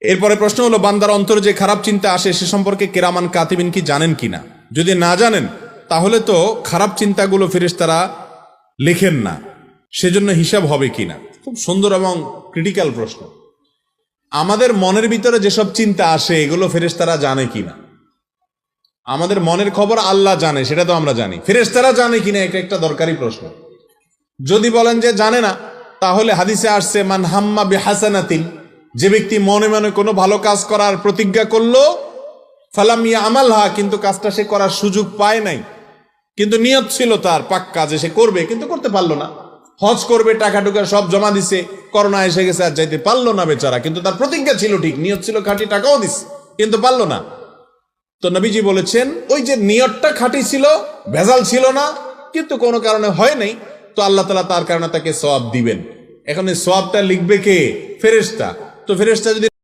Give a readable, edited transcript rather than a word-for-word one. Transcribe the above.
এরপরে প্রশ্ন হলো, বান্দার অন্তরে যে খারাপ চিন্তা আসে সে সম্পর্কে কিরামান কাতিবিন কি জানেন কিনা? যদি না জানেন তাহলে তো খারাপ চিন্তাগুলো ফেরেশতারা লেখেন না, সেজন্য হিসাব হবে কিনা। খুব সুন্দর এবং ক্রিটিক্যাল প্রশ্ন। আমাদের মনের ভিতরে যেসব চিন্তা আসে এগুলো ফেরেশতারা জানে কিনা? আমাদের মনের খবর আল্লাহ জানে, সেটা তো আমরা জানি। ফেরেশতারা জানে কিনা এটা একটা দরকারি প্রশ্ন। যদি বলেন যে জানে না, তাহলে হাদিসে আসছে মান হাম্মা বিহাসানাতিন, যে ব্যক্তি মনে মনে কোনো ভালো কাজ করার প্রতিজ্ঞা করলো, ফালাম ইয়ামালহা, কিন্তু কাজটা সে করার সুযোগ পায় নাই, কিন্তু নিয়ত ছিল তার পাক্কা যে সে করবে, কিন্তু করতে পারলো না। হজ করবে, টাকা টুকা সব জমা দিছে, করোনা এসে গেছে, আর যাইতে পারলো না বেচারা, কিন্তু তার প্রতিজ্ঞা ছিল ঠিক, নিয়ত ছিল খাঁটি, টাকাও দিছে, কিন্তু পারলো না। তো নবীজি বলেছেন ওই যে নিয়তটা খাঁটি ছিল, ভেজাল ছিল না, কিন্তু কোনো কারণে হয় নাই, তো আল্লাহ তাআলা তার কারণে তাকে সওয়াব দিবেন। এখন এই সওয়াবটা লিখবে কে? ফেরেশতা। তো ফেরেশতা যদি